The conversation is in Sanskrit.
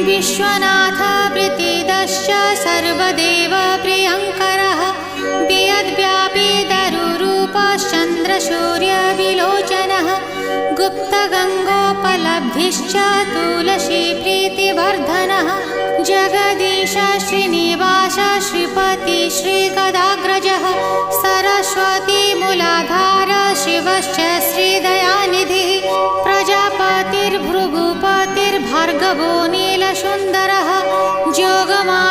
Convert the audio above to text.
विश्वनाथ प्रीतिदश्च सर्वदेव प्रियङ्करः वियद्व्यापी दरुरूपश्चन्द्रसूर्यविलोचनः गुप्तगङ्गोपलब्धिश्च तुलसी प्रीतिवर्धनः जगदीश श्रीनिवास श्रीपति श्रीगदाग्रजः सरस्वती मूलाधार शिवश्च श्रीदयानिधिः प्रजापतिर्भृगुपतिर्भार्गवो नीलसुन्दरः जोगमा